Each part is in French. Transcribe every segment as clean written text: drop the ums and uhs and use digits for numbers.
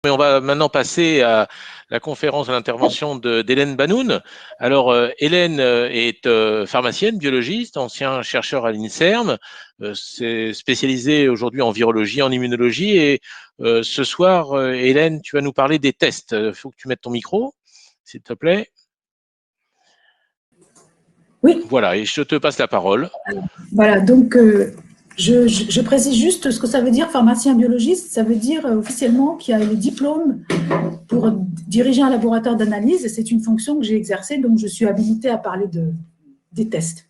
Mais on va maintenant passer à la conférence à l'intervention d'Hélène Banoun. Alors, Hélène est pharmacienne, biologiste, ancien chercheur à l'INSERM, c'est spécialisée aujourd'hui en virologie, en immunologie. Et ce soir, Hélène, tu vas nous parler des tests. Il faut que tu mettes ton micro, s'il te plaît. Oui. Voilà, et je te passe la parole. Voilà, donc je précise juste ce que ça veut dire, pharmacien biologiste. Ça veut dire officiellement qu'il y a le diplôme pour diriger un laboratoire d'analyse. C'est une fonction que j'ai exercée, donc je suis habilitée à parler des tests.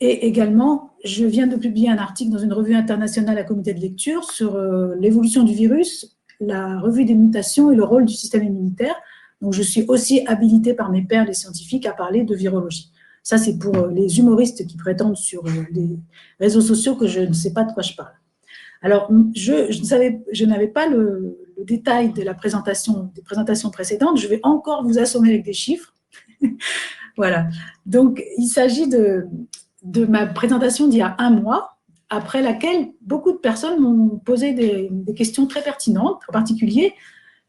Et également, je viens de publier un article dans une revue internationale à comité de lecture sur l'évolution du virus, la revue des mutations et le rôle du système immunitaire. Donc, je suis aussi habilitée par mes pairs, les scientifiques, à parler de virologie. Ça, c'est pour les humoristes qui prétendent sur les réseaux sociaux que je ne sais pas de quoi je parle. Alors, je n'avais pas le détail de la présentation, des présentations précédentes. Je vais encore vous assommer avec des chiffres. Voilà. Donc, il s'agit de ma présentation d'il y a un mois, après laquelle beaucoup de personnes m'ont posé des questions très pertinentes. En particulier,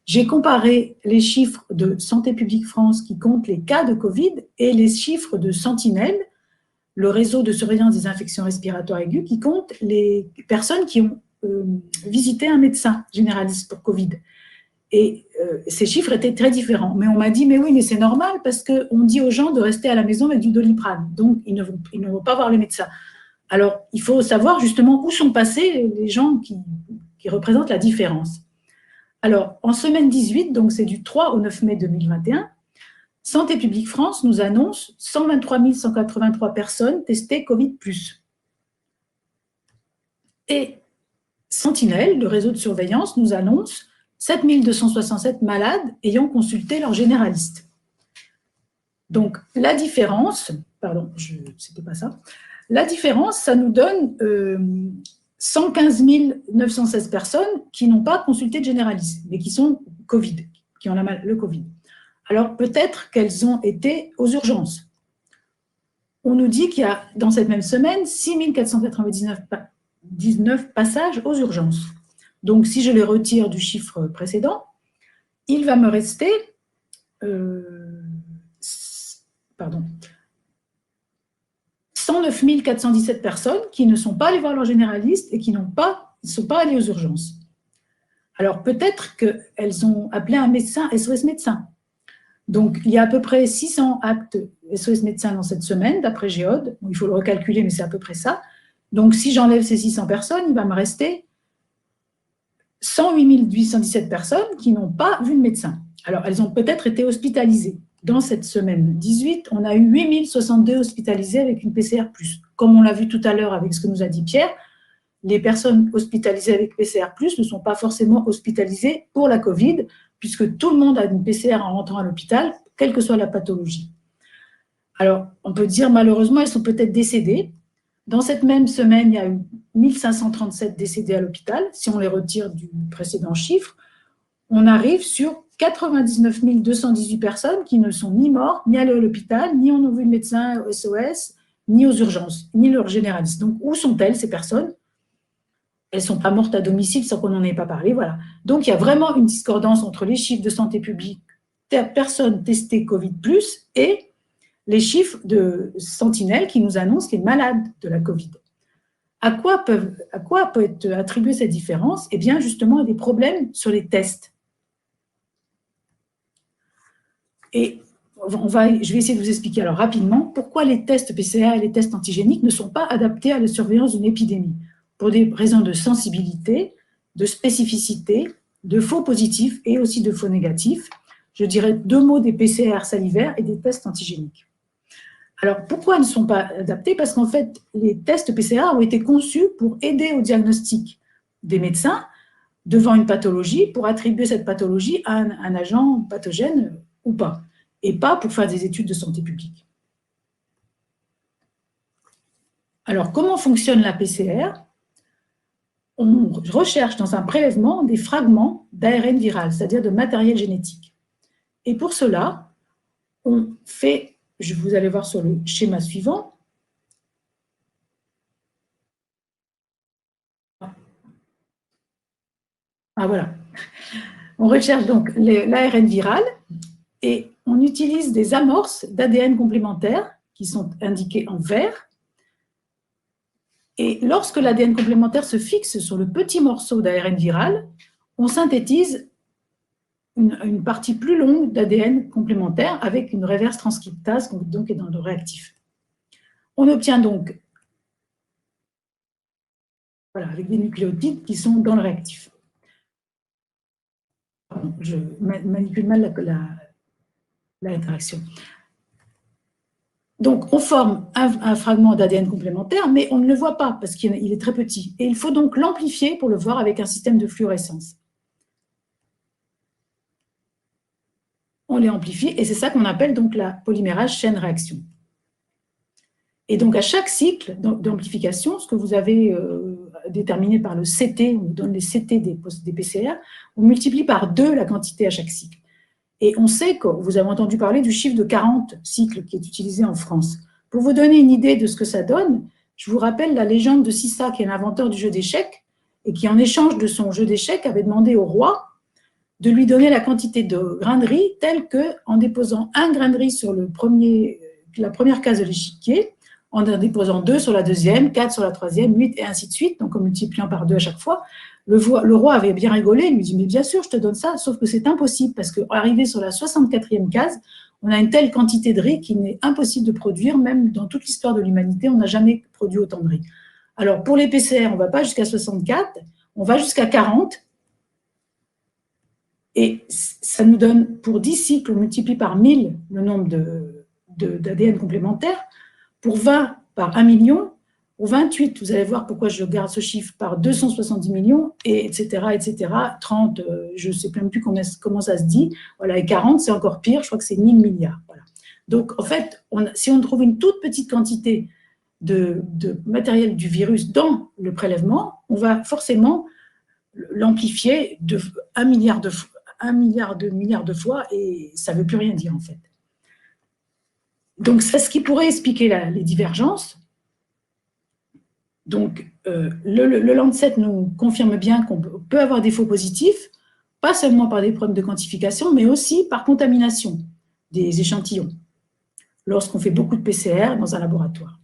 j'ai comparé les chiffres de Santé publique France qui comptent les cas de Covid et les chiffres de Sentinelle, le réseau de surveillance des infections respiratoires aiguës, qui compte les personnes qui ont visité un médecin généraliste pour Covid. Et ces chiffres étaient très différents. Mais on m'a dit, mais oui, mais c'est normal parce qu'on dit aux gens de rester à la maison avec du Doliprane. Donc, ils ne vont pas voir le médecin. Alors, il faut savoir justement où sont passés les gens qui représentent la différence. Alors, en semaine 18, donc c'est du 3 au 9 mai 2021, Santé publique France nous annonce 123 183 personnes testées Covid+. Et Sentinelle, le réseau de surveillance, nous annonce 7 267 malades ayant consulté leur généraliste. Donc, la différence, pardon, c'était pas ça, la différence, ça nous donne 115 916 personnes qui n'ont pas consulté de généraliste, mais qui sont Covid, qui ont le Covid. Alors, peut-être qu'elles ont été aux urgences. On nous dit qu'il y a, dans cette même semaine, 6 499 passages aux urgences. Donc, si je les retire du chiffre précédent, il va me rester 109 417 personnes qui ne sont pas allées voir leur généraliste et qui ne sont pas allées aux urgences. Alors, peut-être qu'elles ont appelé un médecin, SOS médecin. Donc, il y a à peu près 600 actes SOS médecin dans cette semaine, d'après Géode. Il faut le recalculer, mais c'est à peu près ça. Donc, si j'enlève ces 600 personnes, il va me rester 108 817 personnes qui n'ont pas vu de médecin. Alors, elles ont peut-être été hospitalisées. Dans cette semaine 18, on a eu 8 062 hospitalisés avec une PCR+. Comme on l'a vu tout à l'heure avec ce que nous a dit Pierre, les personnes hospitalisées avec PCR+, ne sont pas forcément hospitalisées pour la Covid, puisque tout le monde a une PCR en rentrant à l'hôpital, quelle que soit la pathologie. Alors, on peut dire, malheureusement, elles sont peut-être décédées. Dans cette même semaine, il y a eu 1537 décédés à l'hôpital. Si on les retire du précédent chiffre, on arrive sur 99 218 personnes qui ne sont ni mortes, ni allées à l'hôpital, ni ont vu de médecin au SOS, ni aux urgences, ni leur généraliste. Donc, où sont-elles, ces personnes? Elles ne sont pas mortes à domicile sans qu'on n'en ait pas parlé. Voilà. Donc, il y a vraiment une discordance entre les chiffres de santé publique, personnes testées Covid+, et les chiffres de Sentinelle qui nous annoncent les malades de la Covid. À quoi peut être attribuée cette différence? Eh bien, justement, à des problèmes sur les tests. Et je vais essayer de vous expliquer alors rapidement pourquoi les tests PCR et les tests antigéniques ne sont pas adaptés à la surveillance d'une épidémie, pour des raisons de sensibilité, de spécificité, de faux positifs et aussi de faux négatifs. Je dirais 2 mots des PCR salivaires et des tests antigéniques. Alors, pourquoi ils ne sont pas adaptés? Parce qu'en fait, les tests PCR ont été conçus pour aider au diagnostic des médecins devant une pathologie, pour attribuer cette pathologie à un agent pathogène ou pas, et pas pour faire des études de santé publique. Alors, comment fonctionne la PCR? On recherche dans un prélèvement des fragments d'ARN viral, c'est-à-dire de matériel génétique. Et pour cela, on fait, vous allez voir sur le schéma suivant, voilà. On recherche donc l'ARN viral et on utilise des amorces d'ADN complémentaires qui sont indiquées en vert. Et lorsque l'ADN complémentaire se fixe sur le petit morceau d'ARN viral, on synthétise une partie plus longue d'ADN complémentaire avec une reverse transcriptase, donc est dans le réactif. On obtient donc, voilà, avec des nucléotides qui sont dans le réactif. Pardon, je manipule mal l'interaction. Donc, on forme un fragment d'ADN complémentaire, mais on ne le voit pas parce qu'il est très petit. Et il faut donc l'amplifier pour le voir avec un système de fluorescence. On les amplifie et c'est ça qu'on appelle donc la polymérase chaîne-réaction. Et donc, à chaque cycle d'amplification, ce que vous avez déterminé par le CT, on vous donne les CT des PCR, on multiplie par 2 la quantité à chaque cycle. Et on sait que vous avez entendu parler du chiffre de 40 cycles qui est utilisé en France. Pour vous donner une idée de ce que ça donne, je vous rappelle la légende de Sissa, qui est l'inventeur du jeu d'échecs, et qui, en échange de son jeu d'échecs, avait demandé au roi de lui donner la quantité de grains de riz telle qu'en déposant un grain de riz sur la première case de l'échiquier, en déposant 2 sur la deuxième, 4 sur la troisième, 8 et ainsi de suite, donc en multipliant par 2 à chaque fois, le roi avait bien rigolé, il lui dit « mais bien sûr, je te donne ça », sauf que c'est impossible, parce qu'arrivé sur la 64e case, on a une telle quantité de riz qu'il n'est impossible de produire, même dans toute l'histoire de l'humanité, on n'a jamais produit autant de riz. Alors, pour les PCR, on ne va pas jusqu'à 64, on va jusqu'à 40, et ça nous donne, pour 10 cycles, on multiplie par 1000 le nombre d'ADN complémentaires, pour 20 par 1 million, pour 28, vous allez voir pourquoi je garde ce chiffre, par 270 millions, et etc., 30, je ne sais même plus comment ça se dit, voilà, et 40, c'est encore pire, je crois que c'est 1000 milliards. Voilà. Donc, en fait, si on trouve une toute petite quantité de matériel du virus dans le prélèvement, on va forcément l'amplifier de 1 milliard de fois, et ça ne veut plus rien dire, en fait. Donc, c'est ce qui pourrait expliquer les divergences. Donc, le Lancet nous confirme bien qu'on peut avoir des faux positifs, pas seulement par des problèmes de quantification, mais aussi par contamination des échantillons, lorsqu'on fait beaucoup de PCR dans un laboratoire.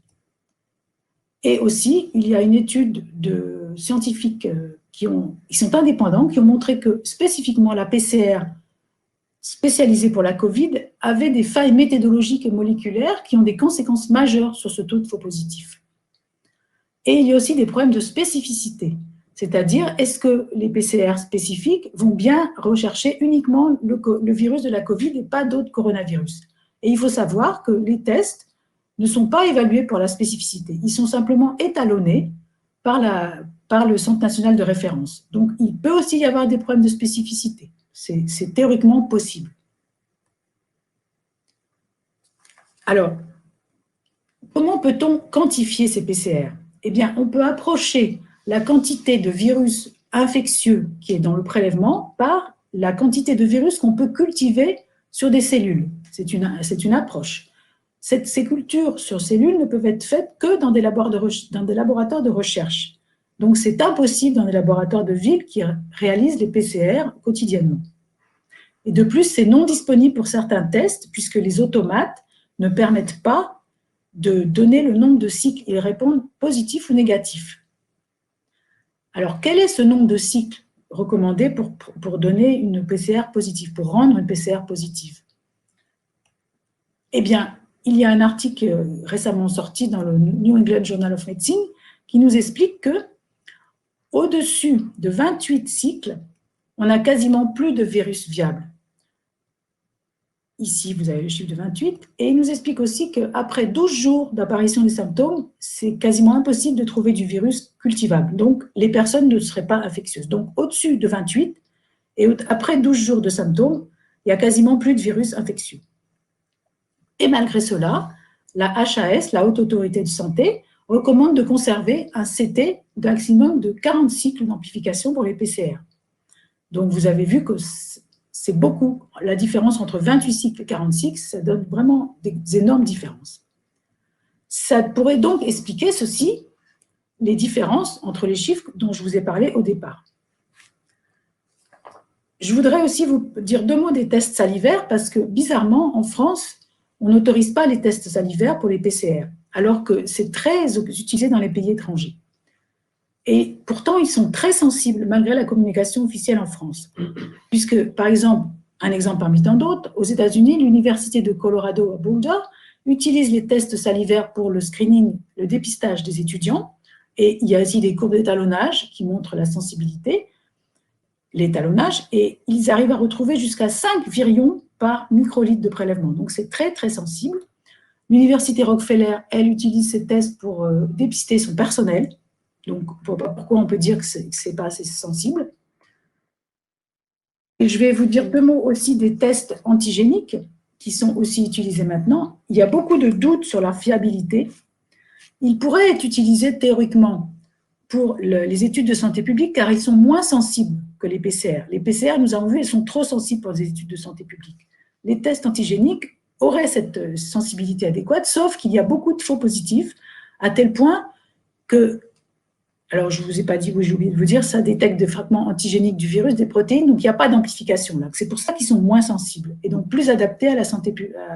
Et aussi, il y a une étude de scientifiques qui sont indépendants, qui ont montré que spécifiquement la PCR spécialisée pour la Covid avait des failles méthodologiques et moléculaires qui ont des conséquences majeures sur ce taux de faux positifs. Et il y a aussi des problèmes de spécificité, c'est-à-dire est-ce que les PCR spécifiques vont bien rechercher uniquement le virus de la Covid et pas d'autres coronavirus. Et il faut savoir que les tests ne sont pas évalués pour la spécificité, ils sont simplement étalonnés par le Centre national de référence. Donc, il peut aussi y avoir des problèmes de spécificité. C'est théoriquement possible. Alors, comment peut-on quantifier ces PCR? Eh bien, on peut approcher la quantité de virus infectieux qui est dans le prélèvement par la quantité de virus qu'on peut cultiver sur des cellules. C'est une approche. Ces cultures sur cellules ne peuvent être faites que dans des laboratoires de recherche. Donc, c'est impossible dans des laboratoires de ville qui réalisent les PCR quotidiennement. Et de plus, c'est non disponible pour certains tests, puisque les automates ne permettent pas de donner le nombre de cycles. Ils répondent positif ou négatif. Alors, quel est ce nombre de cycles recommandé pour donner une PCR positive, pour rendre une PCR positive? Eh bien, il y a un article récemment sorti dans le New England Journal of Medicine qui nous explique que au-dessus de 28 cycles, on n'a quasiment plus de virus viable. Ici, vous avez le chiffre de 28. Et il nous explique aussi qu'après 12 jours d'apparition des symptômes, c'est quasiment impossible de trouver du virus cultivable. Donc, les personnes ne seraient pas infectieuses. Donc, au-dessus de 28, et après 12 jours de symptômes, il n'y a quasiment plus de virus infectieux. Et malgré cela, la HAS, la Haute Autorité de Santé, recommande de conserver un CT d'un maximum de 40 cycles d'amplification pour les PCR. Donc, vous avez vu que c'est beaucoup. La différence entre 28 cycles et 40 cycles, ça donne vraiment des énormes différences. Ça pourrait donc expliquer ceci, les différences entre les chiffres dont je vous ai parlé au départ. Je voudrais aussi vous dire 2 mots des tests salivaires parce que, bizarrement, en France, on n'autorise pas les tests salivaires pour les PCR, alors que c'est très utilisé dans les pays étrangers. Et pourtant, ils sont très sensibles malgré la communication officielle en France. Puisque, par exemple, un exemple parmi tant d'autres, aux États-Unis, l'Université de Colorado à Boulder utilise les tests salivaires pour le screening, le dépistage des étudiants. Et il y a aussi des courbes d'étalonnage qui montrent la sensibilité, l'étalonnage, et ils arrivent à retrouver jusqu'à 5 virions par microlitre de prélèvement. Donc, c'est très, très sensible. L'Université Rockefeller, elle, utilise ces tests pour dépister son personnel. Donc, pourquoi on peut dire que ce n'est pas assez sensible. Et je vais vous dire 2 mots aussi des tests antigéniques qui sont aussi utilisés maintenant. Il y a beaucoup de doutes sur leur fiabilité. Ils pourraient être utilisés théoriquement pour les études de santé publique car ils sont moins sensibles que les PCR. Les PCR, nous avons vu, elles sont trop sensibles pour les études de santé publique. Les tests antigéniques auraient cette sensibilité adéquate, sauf qu'il y a beaucoup de faux positifs, à tel point que, alors je ne vous ai pas dit, oui, j'ai oublié de vous dire, ça détecte des fragments antigéniques du virus, des protéines, donc il n'y a pas d'amplification là. C'est pour ça qu'ils sont moins sensibles et donc plus adaptés à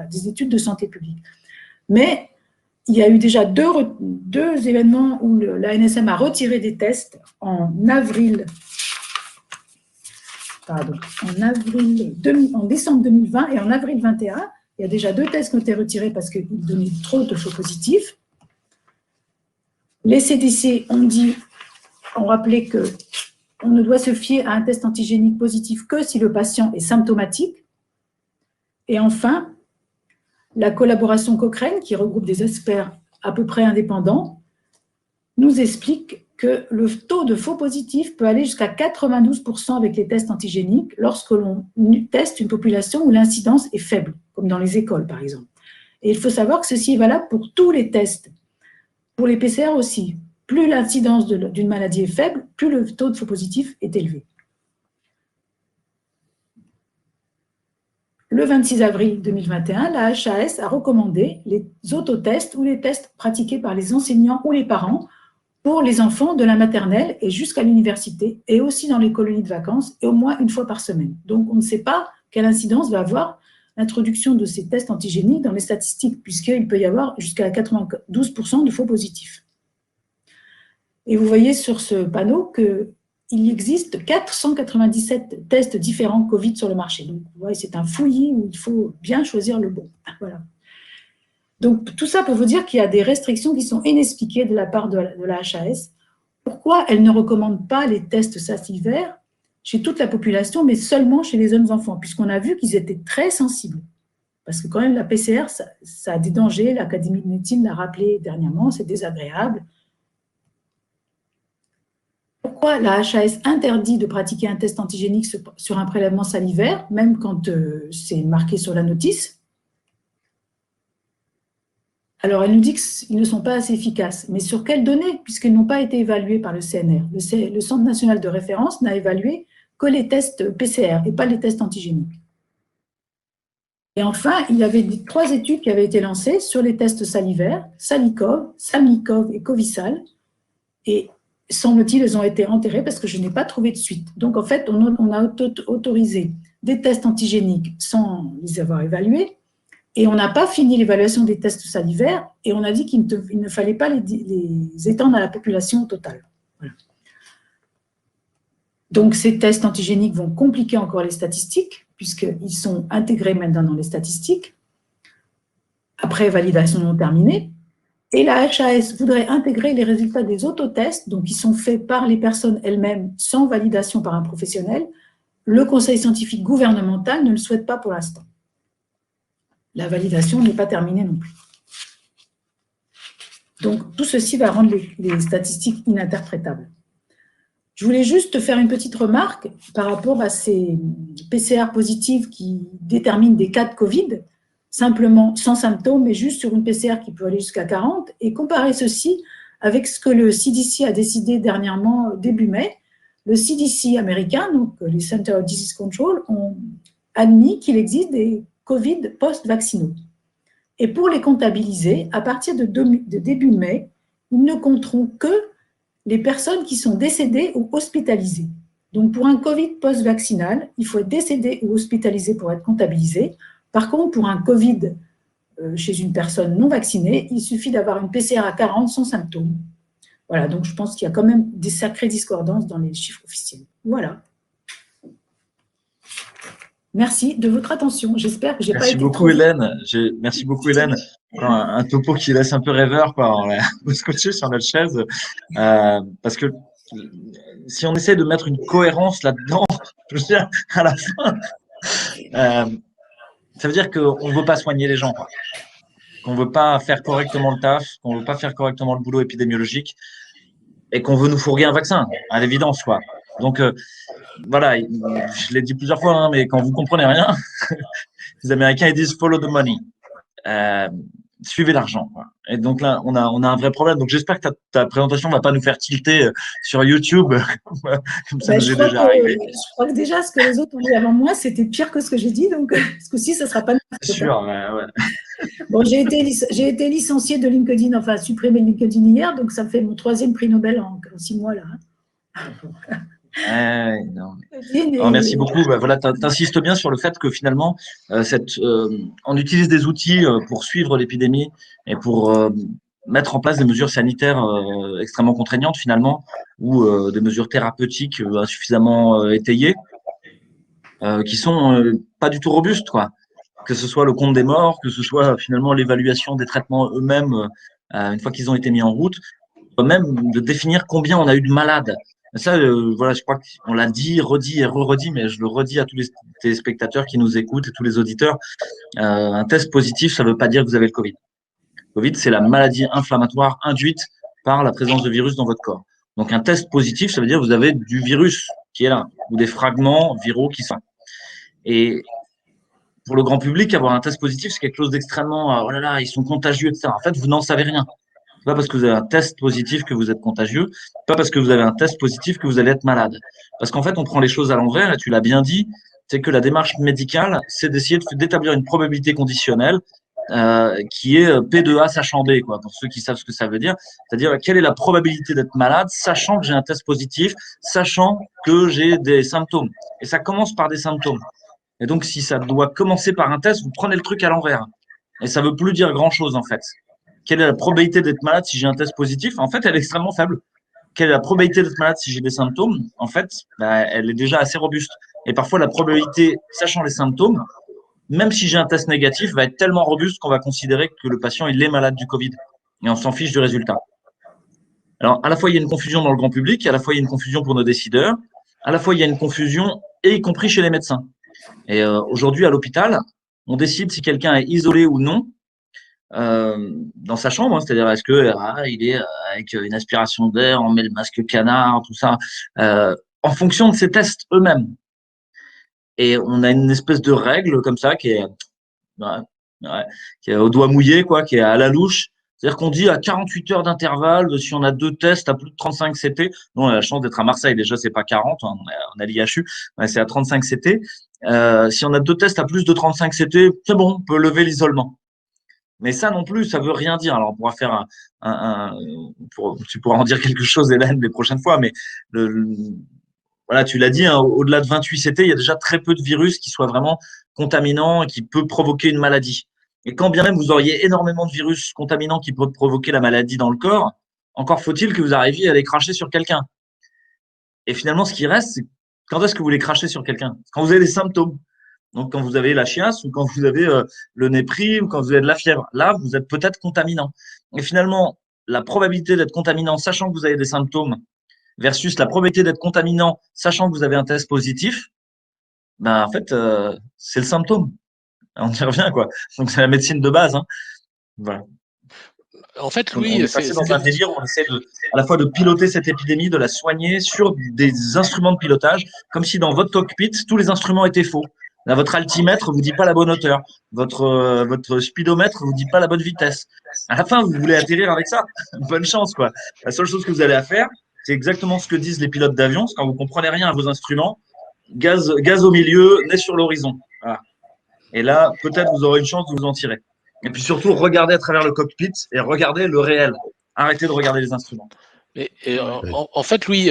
des études de santé publique. Mais il y a eu déjà deux événements où l'ANSM a retiré des tests en décembre 2020 et en avril 2021. Il y a déjà 2 tests qui ont été retirés parce qu'ils donnaient trop de faux positifs. Les CDC ont rappelé qu'on ne doit se fier à un test antigénique positif que si le patient est symptomatique. Et enfin, la collaboration Cochrane, qui regroupe des experts à peu près indépendants, nous explique que le taux de faux positifs peut aller jusqu'à 92% avec les tests antigéniques lorsque l'on teste une population où l'incidence est faible, comme dans les écoles par exemple. Et il faut savoir que ceci est valable pour tous les tests, pour les PCR aussi. Plus l'incidence d'une maladie est faible, plus le taux de faux positifs est élevé. Le 26 avril 2021, la HAS a recommandé les autotests ou les tests pratiqués par les enseignants ou les parents pour les enfants de la maternelle et jusqu'à l'université, et aussi dans les colonies de vacances, et au moins 1 fois par semaine. Donc, on ne sait pas quelle incidence va avoir l'introduction de ces tests antigéniques dans les statistiques, puisqu'il peut y avoir jusqu'à 92% de faux positifs. Et vous voyez sur ce panneau qu'il existe 497 tests différents Covid sur le marché. Donc, vous voyez, c'est un fouillis où il faut bien choisir le bon. Voilà. Donc, tout ça pour vous dire qu'il y a des restrictions qui sont inexpliquées de la part de la HAS. Pourquoi elle ne recommande pas les tests salivaires chez toute la population, mais seulement chez les jeunes enfants, puisqu'on a vu qu'ils étaient très sensibles. Parce que quand même, la PCR, ça a des dangers. L'Académie de médecine l'a rappelé dernièrement, c'est désagréable. Pourquoi la HAS interdit de pratiquer un test antigénique sur un prélèvement salivaire, même quand c'est marqué sur la notice? Alors, elle nous dit qu'ils ne sont pas assez efficaces. Mais sur quelles données? Puisqu'ils n'ont pas été évalués par le CNR. Le Centre national de référence n'a évalué que les tests PCR et pas les tests antigéniques. Et enfin, il y avait 3 études qui avaient été lancées sur les tests salivaires, Salicov, Samlikov et Covisal. Et semble-t-il, elles ont été enterrées parce que je n'ai pas trouvé de suite. Donc, en fait, on a autorisé des tests antigéniques sans les avoir évalués et on n'a pas fini l'évaluation des tests salivaires et on a dit qu'il ne fallait pas les étendre à la population totale. Voilà. Donc, ces tests antigéniques vont compliquer encore les statistiques puisqu'ils sont intégrés maintenant dans les statistiques après validation non terminée. Et la HAS voudrait intégrer les résultats des autotests, donc qui sont faits par les personnes elles-mêmes sans validation par un professionnel. Le conseil scientifique gouvernemental ne le souhaite pas pour l'instant. La validation n'est pas terminée non plus. Donc, tout ceci va rendre les statistiques ininterprétables. Je voulais juste faire une petite remarque par rapport à ces PCR positives qui déterminent des cas de Covid, simplement sans symptômes, mais juste sur une PCR qui peut aller jusqu'à 40, et comparer ceci avec ce que le CDC a décidé dernièrement, début mai. Le CDC américain, donc les Center for Disease Control, ont admis qu'il existe des Covid post-vaccinaux. Et pour les comptabiliser, à partir de début mai, ils ne compteront que les personnes qui sont décédées ou hospitalisées. Donc, pour un Covid post-vaccinal, il faut être décédé ou hospitalisé pour être comptabilisé. Par contre, pour un Covid chez une personne non vaccinée, il suffit d'avoir une PCR à 40 sans symptômes. Voilà, donc je pense qu'il y a quand même des sacrées discordances dans les chiffres officiels. Voilà. Merci de votre attention. J'espère que je n'ai pas Merci été beaucoup, trop... Hélène. Merci beaucoup, Hélène. Un topo qui laisse un peu rêveur, quoi. On est scotché sur notre chaise. Parce que si on essaie de mettre une cohérence là-dedans, je veux dire, à la fin, ça veut dire qu'on ne veut pas soigner les gens, quoi. Qu'on ne veut pas faire correctement le taf, qu'on ne veut pas faire correctement le boulot épidémiologique et qu'on veut nous fourguer un vaccin, à l'évidence, quoi. Donc, voilà, je l'ai dit plusieurs fois, hein, mais quand vous comprenez rien, les Américains, ils disent follow the money. Suivez l'argent. Et donc là, on a un vrai problème. Donc j'espère que ta présentation ne va pas nous faire tilter sur YouTube, comme ça nous est déjà arrivé. Je crois que déjà, ce que les autres ont dit avant moi, c'était pire que ce que j'ai dit. Donc, ce coup-ci, ce ne sera pas de C'est sûr, ouais. Bon, j'ai été licenciée de LinkedIn, enfin supprimée de LinkedIn hier, donc ça me fait mon 3e prix Nobel en 6 mois là. Non. Alors, merci beaucoup. Voilà, tu insistes bien sur le fait que finalement, on utilise des outils pour suivre l'épidémie et pour mettre en place des mesures sanitaires extrêmement contraignantes finalement, ou des mesures thérapeutiques insuffisamment étayées, qui sont pas du tout robustes, quoi. Que ce soit le compte des morts, que ce soit finalement l'évaluation des traitements eux-mêmes une fois qu'ils ont été mis en route, même de définir combien on a eu de malades. Ça, voilà, je crois qu'on l'a dit, redit et re-redit, mais je le redis à tous les téléspectateurs qui nous écoutent et tous les auditeurs. Un test positif, ça ne veut pas dire que vous avez le Covid. Le Covid, c'est la maladie inflammatoire induite par la présence de virus dans votre corps. Donc, un test positif, ça veut dire que vous avez du virus qui est là, ou des fragments viraux qui sont. Et pour le grand public, avoir un test positif, c'est quelque chose d'extrêmement, oh là là, ils sont contagieux, etc. En fait, vous n'en savez rien. C'est pas parce que vous avez un test positif que vous êtes contagieux, c'est pas parce que vous avez un test positif que vous allez être malade. Parce qu'en fait, on prend les choses à l'envers, et tu l'as bien dit, c'est que la démarche médicale, c'est d'essayer d'établir une probabilité conditionnelle qui est P de A sachant B, quoi, pour ceux qui savent ce que ça veut dire. C'est-à-dire, quelle est la probabilité d'être malade, sachant que j'ai un test positif, sachant que j'ai des symptômes. Et ça commence par des symptômes. Et donc, si ça doit commencer par un test, vous prenez le truc à l'envers. Et ça veut plus dire grand-chose, en fait. Quelle est la probabilité d'être malade si j'ai un test positif? En fait, elle est extrêmement faible. Quelle est la probabilité d'être malade si j'ai des symptômes? En fait, elle est déjà assez robuste. Et parfois, la probabilité, sachant les symptômes, même si j'ai un test négatif, va être tellement robuste qu'on va considérer que le patient il est malade du Covid. Et on s'en fiche du résultat. Alors, à la fois, il y a une confusion dans le grand public, à la fois, il y a une confusion pour nos décideurs, à la fois, il y a une confusion, et y compris chez les médecins. Et aujourd'hui, à l'hôpital, on décide si quelqu'un est isolé ou non dans sa chambre, hein, c'est-à-dire est-ce que il est avec une aspiration d'air, on met le masque canard, tout ça, en fonction de ces tests eux-mêmes. Et on a une espèce de règle comme ça qui est au doigt mouillé, quoi, qui est à la louche. C'est-à-dire qu'on dit à 48 heures d'intervalle, si on a 2 tests à plus de 35 CT, nous on a la chance d'être à Marseille, déjà c'est pas 40, on a l'IHU, c'est à 35 CT. Si on a 2 tests à plus de 35 CT, c'est bon, on peut lever l'isolement. Mais ça non plus, ça veut rien dire. Alors, on pourra faire tu pourras en dire quelque chose, Hélène, les prochaines fois, mais voilà, tu l'as dit, hein, au-delà de 28 CT, il y a déjà très peu de virus qui soient vraiment contaminants et qui peuvent provoquer une maladie. Et quand bien même vous auriez énormément de virus contaminants qui peuvent provoquer la maladie dans le corps, encore faut-il que vous arriviez à les cracher sur quelqu'un. Et finalement, ce qui reste, c'est quand est-ce que vous les crachez sur quelqu'un? Quand vous avez des symptômes. Donc, quand vous avez la chiasse ou quand vous avez le nez pris ou quand vous avez de la fièvre, là, vous êtes peut-être contaminant. Et finalement, la probabilité d'être contaminant, sachant que vous avez des symptômes, versus la probabilité d'être contaminant, sachant que vous avez un test positif, ben, en fait, c'est le symptôme. On y revient, quoi. Donc, c'est la médecine de base. Hein. Voilà. En fait, On Louis, est passé dans un délire où on essaie à la fois de piloter cette épidémie, de la soigner sur des instruments de pilotage, comme si dans votre cockpit, tous les instruments étaient faux. Là, votre altimètre vous dit pas la bonne hauteur. Votre speedomètre vous dit pas la bonne vitesse. À la fin, vous voulez atterrir avec ça. Bonne chance, quoi. La seule chose que vous allez à faire, c'est exactement ce que disent les pilotes d'avion. C'est quand vous comprenez rien à vos instruments, gaz au milieu, nez sur l'horizon. Voilà. Et là, peut-être vous aurez une chance de vous en tirer. Et puis surtout, regardez à travers le cockpit et regardez le réel. Arrêtez de regarder les instruments. En fait, Louis,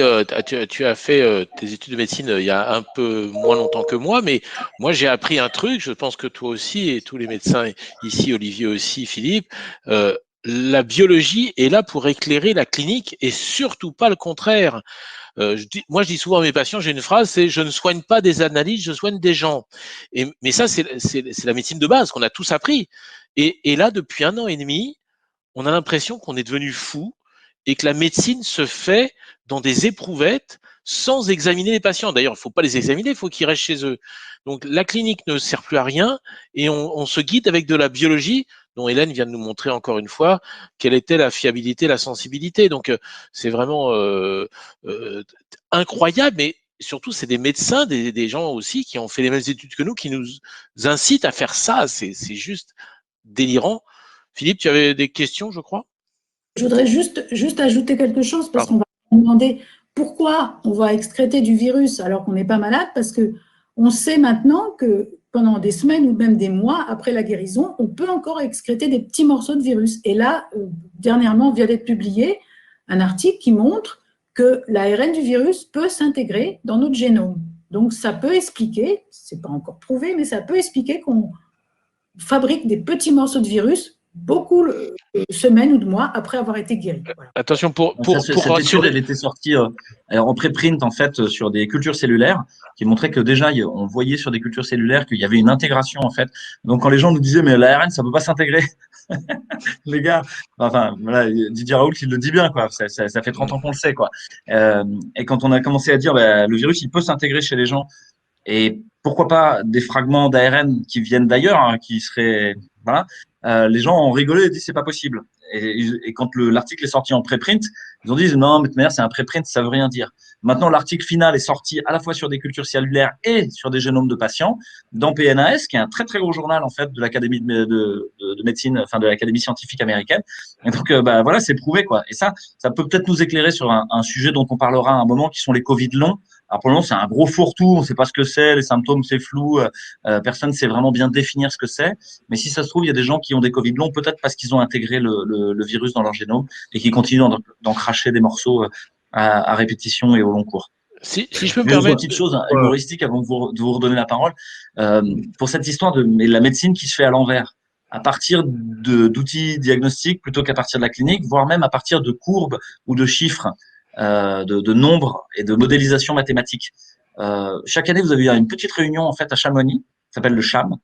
tu as fait tes études de médecine il y a un peu moins longtemps que moi, mais moi j'ai appris un truc, je pense que toi aussi et tous les médecins ici, Olivier aussi, Philippe, la biologie est là pour éclairer la clinique et surtout pas le contraire. Moi, je dis souvent à mes patients, j'ai une phrase, c'est je ne soigne pas des analyses, je soigne des gens. Mais ça, c'est la médecine de base qu'on a tous appris. Et là, depuis 1 an et demi, on a l'impression qu'on est devenu fou et que la médecine se fait dans des éprouvettes sans examiner les patients. D'ailleurs, il ne faut pas les examiner, il faut qu'ils restent chez eux. Donc la clinique ne sert plus à rien et on se guide avec de la biologie dont Hélène vient de nous montrer encore une fois quelle était la fiabilité, la sensibilité. Donc c'est vraiment incroyable, mais surtout c'est des médecins, des gens aussi qui ont fait les mêmes études que nous, qui nous incitent à faire ça. C'est juste délirant. Philippe, tu avais des questions, je crois? Je voudrais juste ajouter quelque chose parce qu'on va me demander pourquoi on va excréter du virus alors qu'on n'est pas malade, parce qu'on sait maintenant que pendant des semaines ou même des mois après la guérison, on peut encore excréter des petits morceaux de virus. Et là, dernièrement, vient d'être publié un article qui montre que l'ARN du virus peut s'intégrer dans notre génome. Donc, ça peut expliquer, ce n'est pas encore prouvé, mais ça peut expliquer qu'on fabrique des petits morceaux de virus beaucoup de semaines ou de mois après avoir été guéri. Voilà. Attention, pour cette étude, elle était sortie en préprint en fait sur des cultures cellulaires qui montrait que déjà on voyait sur des cultures cellulaires qu'il y avait une intégration en fait. Donc quand les gens nous disaient mais l'ARN ça peut pas s'intégrer, les gars, enfin voilà, Didier Raoult il le dit bien quoi. Ça fait 30 ans qu'on le sait quoi. Et quand on a commencé à dire le virus il peut s'intégrer chez les gens et pourquoi pas des fragments d'ARN qui viennent d'ailleurs, hein, qui seraient voilà. Les gens ont rigolé et dit c'est pas possible. Et quand l'article est sorti en préprint, ils ont dit non, mais de toute manière c'est un préprint, ça veut rien dire. Maintenant l'article final est sorti à la fois sur des cultures cellulaires et sur des génomes de patients dans PNAS, qui est un très très gros journal en fait de l'Académie de médecine, enfin de l'Académie scientifique américaine. Et donc voilà, c'est prouvé quoi. Et ça peut peut-être nous éclairer sur un sujet dont on parlera à un moment, qui sont les Covid longs. Alors pour le moment, c'est un gros fourre-tout, on ne sait pas ce que c'est, les symptômes c'est flou, personne ne sait vraiment bien définir ce que c'est. Mais si ça se trouve, il y a des gens qui ont des Covid longs, peut-être parce qu'ils ont intégré le virus dans leur génome et qui continuent d'en cracher des morceaux à répétition et au long cours. Si je peux me permettre. Une permettre. petite chose humoristique avant de vous redonner la parole. Pour cette histoire de la médecine qui se fait à l'envers, à partir d'outils diagnostiques plutôt qu'à partir de la clinique, voire même à partir de courbes ou de chiffres, de nombres et de modélisation mathématique. Chaque année, vous avez une petite réunion en fait à Chamonix, qui s'appelle le CHAM.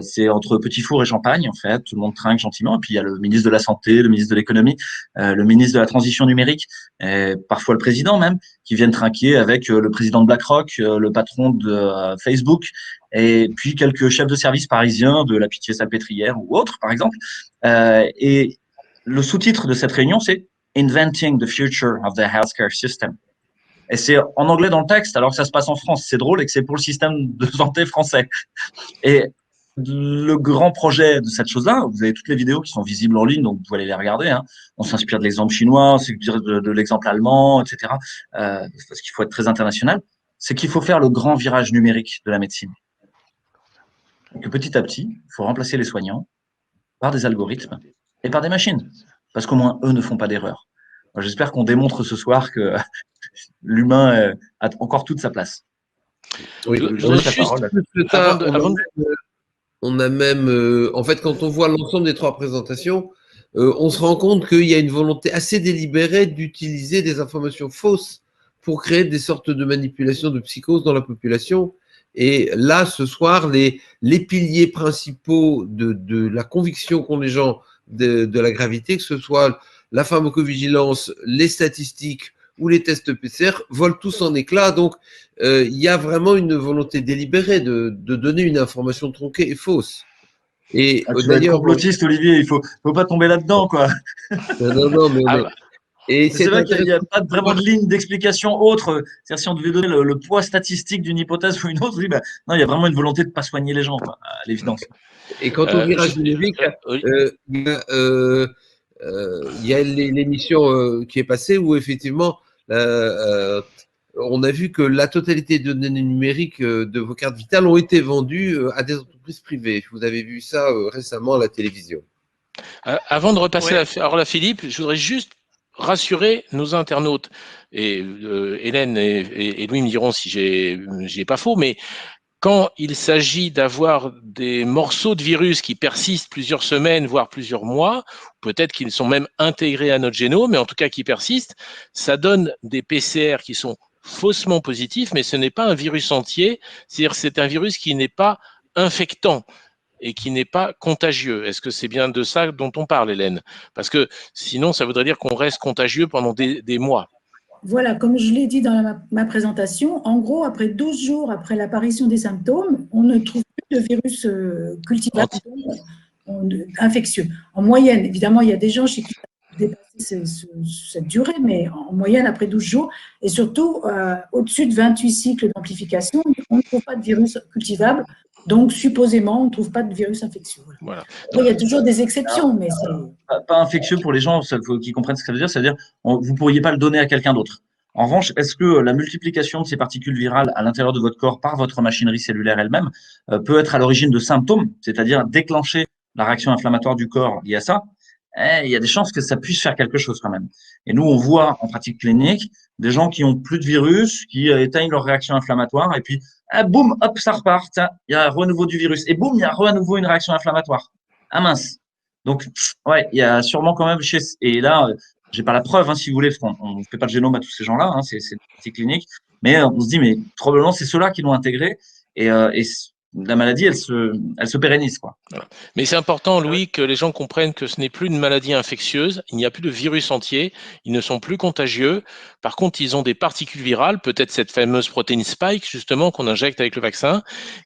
C'est entre Petit Four et Champagne, en fait. Tout le monde trinque gentiment. Et puis, il y a le ministre de la Santé, le ministre de l'Économie, le ministre de la Transition numérique, et parfois le président même, qui viennent trinquer avec le président de BlackRock, le patron de Facebook, et puis quelques chefs de service parisiens de la Pitié-Salpêtrière ou autres, par exemple. Et le sous-titre de cette réunion, c'est Inventing the Future of the Healthcare System. Et c'est en anglais dans le texte, alors que ça se passe en France. C'est drôle et que c'est pour le système de santé français. Et le grand projet de cette chose-là, vous avez toutes les vidéos qui sont visibles en ligne, donc vous pouvez aller les regarder. Hein. On s'inspire de l'exemple chinois, on s'inspire de l'exemple allemand, etc. Parce qu'il faut être très international. C'est qu'il faut faire le grand virage numérique de la médecine. Et que petit à petit, il faut remplacer les soignants par des algorithmes et par des machines. Parce qu'au moins, eux ne font pas d'erreur. J'espère qu'on démontre ce soir que l'humain a encore toute sa place. Oui, on a même, en fait, quand on voit l'ensemble des trois présentations, on se rend compte qu'il y a une volonté assez délibérée d'utiliser des informations fausses pour créer des sortes de manipulations de psychose dans la population. Et là, ce soir, les piliers principaux de la conviction qu'ont les gens de la gravité, que ce soit la pharmacovigilance, les statistiques ou les tests PCR, volent tous en éclats. Donc, il y a vraiment une volonté délibérée de donner une information tronquée et fausse. Et tu vas être complotiste, Olivier, il faut pas tomber là-dedans, quoi. Non, mais et c'est vrai qu'il n'y a pas vraiment de ligne d'explication autre. C'est-à-dire, si on devait donner le poids statistique d'une hypothèse ou une autre, oui, non, il y a vraiment une volonté de ne pas soigner les gens, quoi, à l'évidence. Et quant au virage numérique, il y a l'émission qui est passée où effectivement, on a vu que la totalité de données numériques de vos cartes vitales ont été vendues à des entreprises privées. Vous avez vu ça récemment à la télévision. Avant de repasser la parole à Philippe, je voudrais juste rassurer nos internautes. Et Hélène et Louis me diront si j'ai pas faux, mais quand il s'agit d'avoir des morceaux de virus qui persistent plusieurs semaines, voire plusieurs mois, peut-être qu'ils sont même intégrés à notre génome, mais en tout cas qui persistent, ça donne des PCR qui sont faussement positifs, mais ce n'est pas un virus entier, c'est-à-dire c'est un virus qui n'est pas infectant et qui n'est pas contagieux. Est-ce que c'est bien de ça dont on parle, Hélène? Parce que sinon, ça voudrait dire qu'on reste contagieux pendant des mois. Voilà, comme je l'ai dit dans ma présentation, en gros, après 12 jours après l'apparition des symptômes, on ne trouve plus de virus cultivable infectieux. En moyenne, évidemment, il y a des gens chez qui ça a dépassé cette durée, mais en moyenne, après 12 jours, et surtout, au-dessus de 28 cycles d'amplification, on ne trouve pas de virus cultivable. Donc, supposément, on ne trouve pas de virus infectieux. Voilà. Après, il y a toujours des exceptions, mais c'est… Pas infectieux pour les gens, il faut qu'ils comprennent ce que ça veut dire. C'est-à-dire, vous ne pourriez pas le donner à quelqu'un d'autre. En revanche, est-ce que la multiplication de ces particules virales à l'intérieur de votre corps par votre machinerie cellulaire elle-même peut être à l'origine de symptômes, c'est-à-dire déclencher la réaction inflammatoire du corps liée à ça? Il y a des chances que ça puisse faire quelque chose quand même. Et nous, on voit en pratique clinique des gens qui ont plus de virus, qui éteignent leur réaction inflammatoire, et puis, boum, hop, ça repart. Tiens, il y a un renouveau du virus. Et boum, il y a à nouveau une réaction inflammatoire. Ah mince. Donc, ouais, il y a sûrement quand même et là, j'ai pas la preuve, hein, si vous voulez, parce qu'on ne fait pas de génome à tous ces gens-là, hein, c'est clinique. Mais on se dit, mais probablement, c'est ceux-là qui l'ont intégré et la maladie, elle se pérennise, quoi. Voilà. Mais c'est important, Louis, que les gens comprennent que ce n'est plus une maladie infectieuse, il n'y a plus de virus entier, ils ne sont plus contagieux. Par contre, ils ont des particules virales, peut-être cette fameuse protéine spike, justement, qu'on injecte avec le vaccin,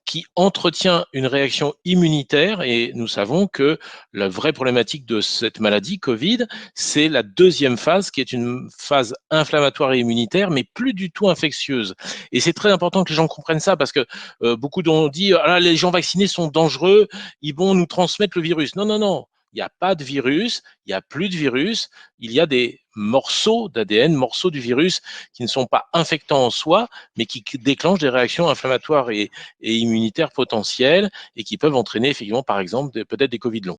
qui entretient une réaction immunitaire. Et nous savons que la vraie problématique de cette maladie, Covid, c'est la deuxième phase, qui est une phase inflammatoire et immunitaire, mais plus du tout infectieuse. Et c'est très important que les gens comprennent ça, parce que beaucoup ont dit, ah là, les gens vaccinés sont dangereux, ils vont nous transmettre le virus. Non, non, non. Il n'y a pas de virus, il n'y a plus de virus, il y a des morceaux d'ADN, morceaux du virus qui ne sont pas infectants en soi, mais qui déclenchent des réactions inflammatoires et immunitaires potentielles et qui peuvent entraîner effectivement, par exemple, peut-être des Covid longs.